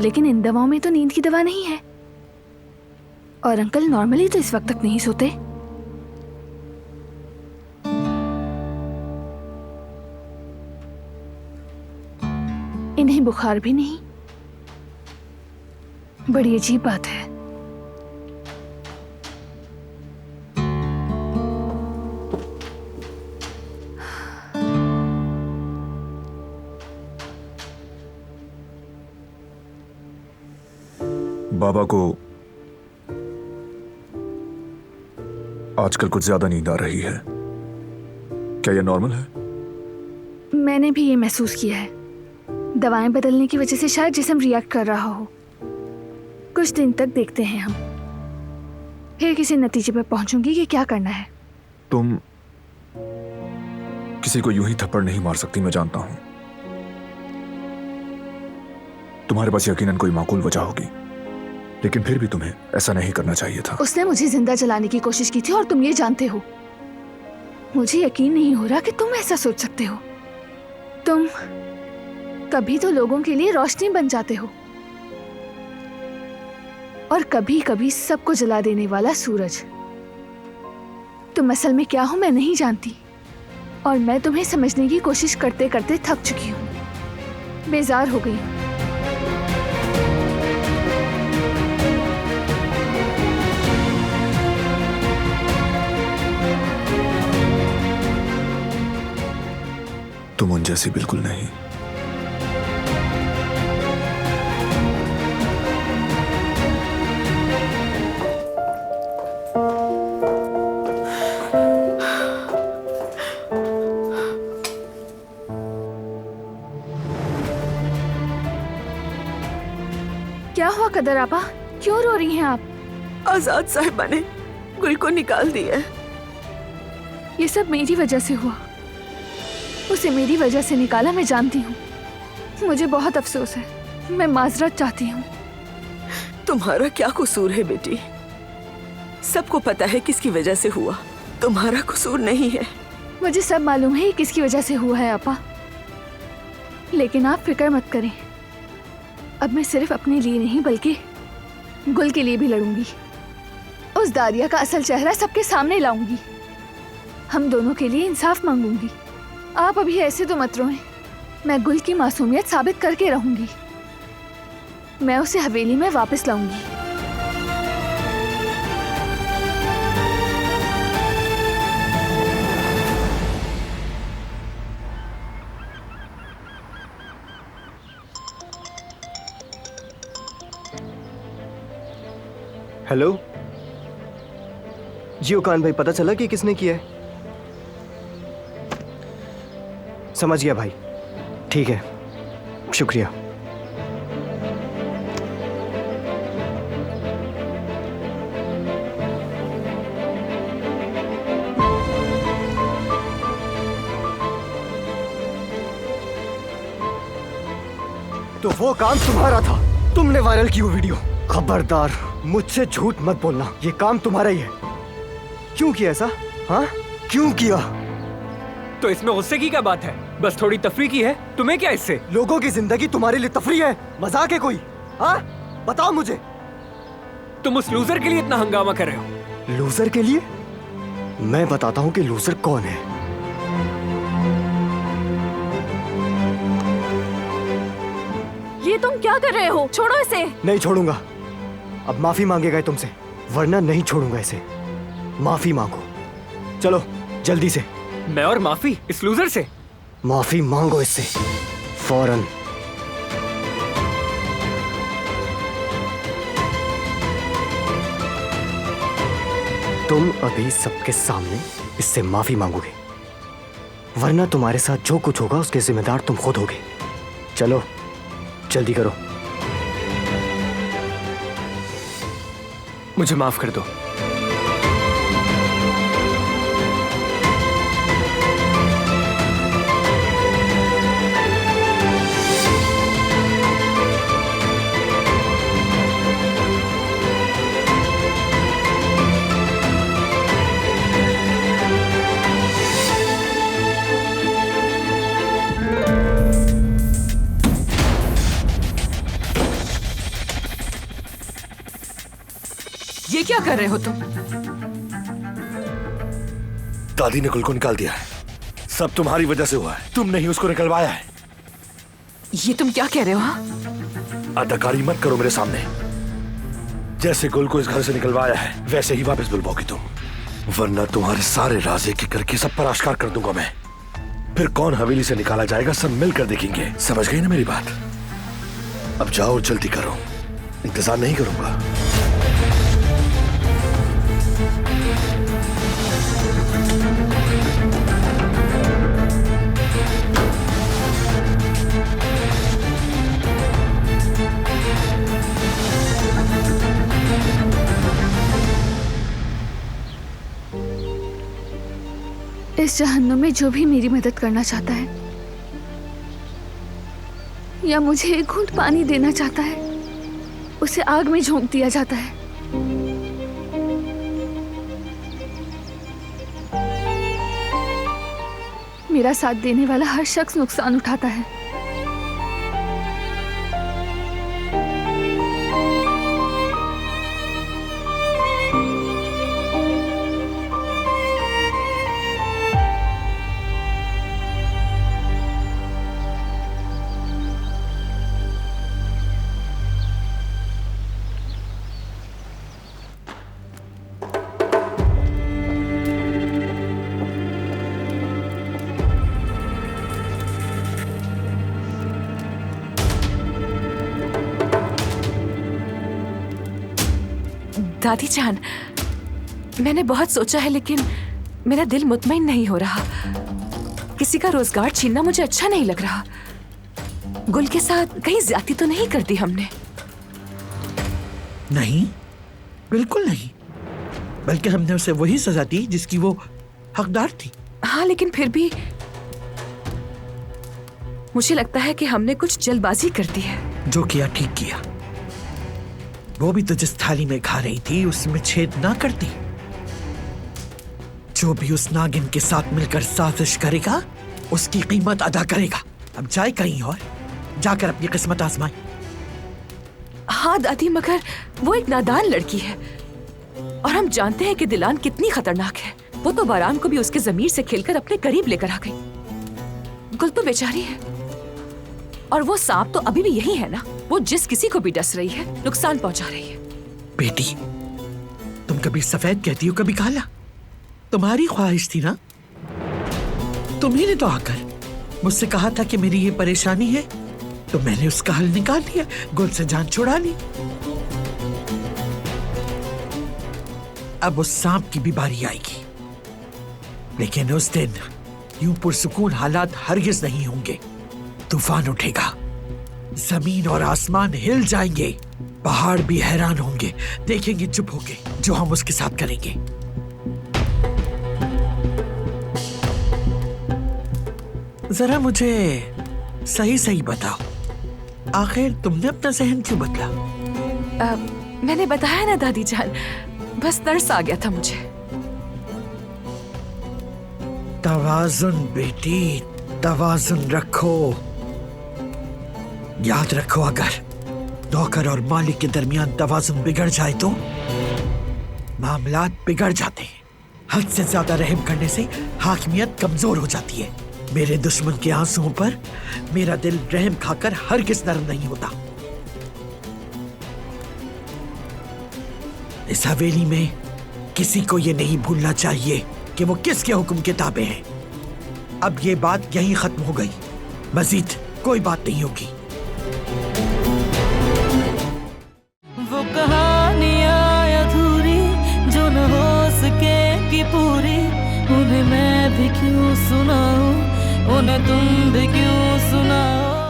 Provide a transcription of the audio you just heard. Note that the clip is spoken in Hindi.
लेकिन इन दवाओं में तो नींद की दवा नहीं है। और अंकल नॉर्मली तो इस वक्त तक नहीं सोते। इन्हें बुखार भी नहीं। बड़ी अजीब बात है। बाबा को आजकल कुछ ज्यादा नींद आ रही है। क्या यह नॉर्मल है? मैंने भी ये महसूस किया है। दवाएं बदलने की वजह से शायद जिस्म रिएक्ट कर रहा हो। कुछ दिन तक देखते हैं हम, फिर किसी नतीजे पर पहुंचूंगी कि क्या करना है। तुम किसी को यूं ही थप्पड़ नहीं मार सकती, मैं जानता हूं। तुम्हारे पास यकीनन कोई माकूल वजह होगी, लेकिन फिर भी तुम्हें ऐसा नहीं करना चाहिए था। उसने मुझे जिंदा जलाने की कोशिश की थी और तुम ये जानते हो। मुझे यकीन नहीं हो रहा कि तुम ऐसा सोच सकते हो। तुम कभी तो लोगों के लिए रोशनी बन जाते हो और कभी कभी सबको जला देने वाला सूरज। तुम असल में क्या हो मैं नहीं जानती, और मैं तुम्हें समझने की कोशिश करते करते थक चुकी हूँ, बेजार हो गई हूँ। तुम उन जैसी बिल्कुल नहीं। क्या हुआ कदर आपा, क्यों रो रही हैं आप? आजाद साहिबा ने गुल को निकाल दिया है। ये सब मेरी वजह से हुआ। उसे मेरी वजह से निकाला, मैं जानती हूँ। मुझे बहुत अफसोस है, मैं माजरत चाहती हूँ। तुम्हारा क्या कसूर है बेटी? सबको पता है किसकी वजह से हुआ, तुम्हारा कसूर नहीं है। मुझे सब मालूम है ये किसकी वजह से हुआ है आपा, लेकिन आप फिक्र मत करें। अब मैं सिर्फ अपने लिए नहीं बल्कि गुल के लिए भी लड़ूंगी। उस दारिया का असल चेहरा सबके सामने लाऊंगी। हम दोनों के लिए इंसाफ मांगूंगी। आप अभी ऐसे तो मत रोएं। मैं गुल की मासूमियत साबित करके रहूंगी। मैं उसे हवेली में वापस लाऊंगी। हेलो जी ओकान भाई, पता चला कि किसने किया है? समझ गया भाई, ठीक है, शुक्रिया। तो वो काम तुम्हारा था, तुमने वायरल की वो वीडियो। खबरदार, मुझसे झूठ मत बोलना, ये काम तुम्हारा ही है। क्यों किया ऐसा? हाँ, क्यों किया? तो इसमें गुस्से की क्या बात है? बस थोड़ी तफरीह की है, तुम्हें क्या इससे? लोगों की जिंदगी तुम्हारे लिए तफरीह है, मजाक है कोई? हाँ, बताओ मुझे। तुम उस लूजर के लिए इतना हंगामा कर रहे हो। लूजर के लिए? मैं बताता हूँ कि लूजर कौन है। ये तुम क्या कर रहे हो? छोड़ो इसे। नहीं छोड़ूंगा। अब माफी मांगेगा ये तुमसे, वरना नहीं छोड़ूंगा इसे। माफी मांगो, चलो जल्दी से। मैं और माफी इस लूजर से? माफी मांगो इससे फौरन। तुम अभी सबके सामने इससे माफी मांगोगे, वरना तुम्हारे साथ जो कुछ होगा उसके जिम्मेदार तुम खुद होगे। चलो जल्दी करो। मुझे माफ कर दो। कर रहे हो तुम? दादी ने गुल को निकाल दिया है। सब तुम्हारी वजह से हुआ है। तुमने ही उसको निकलवाया है। ये तुम क्या कह रहे हो? हाँ, अदाकारी मत करो मेरे सामने। जैसे गुल को इस घर से निकलवाया है वैसे ही वापस बुलवाओगी तुम, वरना तुम्हारे सारे राज एक एक करके सब पर आश्कार कर दूंगा मैं। फिर कौन हवेली से निकाला जाएगा सब मिलकर देखेंगे। समझ गई ना मेरी बात? अब जाओ और जल्दी करो, इंतजार नहीं करूंगा। इस जहन्नुम में जो भी मेरी मदद करना चाहता है या मुझे एक घूंट पानी देना चाहता है, उसे आग में झोंक दिया जाता है। मेरा साथ देने वाला हर शख्स नुकसान उठाता है। दादी जान, मैंने बहुत सोचा है लेकिन मेरा दिल मुतमईन नहीं हो रहा। किसी का रोजगार छीनना मुझे अच्छा नहीं लग रहा। गुल के साथ कहीं ज्यादती तो नहीं कर दी हमने? नहीं, बिल्कुल नहीं, बल्कि हमने उसे वही सजा दी जिसकी वो हकदार थी। हाँ, लेकिन फिर भी मुझे लगता है कि हमने कुछ जल्दबाजी कर दी है। जो किया ठीक किया। वो भी तो जिस थाली में खा रही थी उसमें छेद ना करती। जो भी उस नागिन के साथ मिलकर साजिश करेगा उसकी कीमत अदा करेगा। अब जाए कहीं और जाकर अपनी किस्मत आजमाए। हाँ दादी, मगर वो एक नादान लड़की है और हम जानते हैं कि दिलान कितनी खतरनाक है। वो तो बाराम को भी उसके जमीर से खेलकर अपने करीब लेकर आ गई। गुल तो बेचारी है और वो सांप तो अभी भी यही है ना। वो जिस किसी को भी डस रही है, नुकसान पहुंचा रही है। बेटी, तुम कभी सफेद कहती हो कभी काला। तुम्हारी ख्वाहिश थी ना। तुम्ही ने तो आकर मुझसे कहा था कि मेरी ये परेशानी है, तो मैंने उसका हल निकाल दिया, गुल से जान छुड़ा ली। अब उस सांप की भी बारी आएगी, लेकिन उस दिन यूं पुरसुकून हालात हरगिज नहीं होंगे। तूफान उठेगा, जमीन और आसमान हिल जाएंगे, पहाड़ भी हैरान होंगे, देखेंगे चुप होके जो हम उसके साथ करेंगे। जरा मुझे सही सही बताओ, आखिर तुमने अपना जहन क्यों बदला? मैंने बताया ना दादी जान, बस तरस आ गया था मुझे। तवाजुन बेटी, तवाजुन रखो। याद रखो, अगर नौकर और मालिक के दरमियान तवाजुन बिगड़ जाए तो मामलात बिगड़ जाते हैं। हद से ज्यादा रहम करने से हाकिमियत कमजोर हो जाती है। मेरे दुश्मन के आंसुओं पर मेरा दिल रहम खाकर हरगिज़ नरम नहीं होता। इस हवेली में किसी को ये नहीं भूलना चाहिए कि वो किसके हुक्म के ताबे हैं। अब ये बात यहीं खत्म हो गई, मजीद कोई बात नहीं होगी। वो कहानियां अधूरी जो न हो सके कि पूरी, उन्हें मैं भी क्यों सुनाऊं, उन्हें तुम भी क्यों सुनाओ।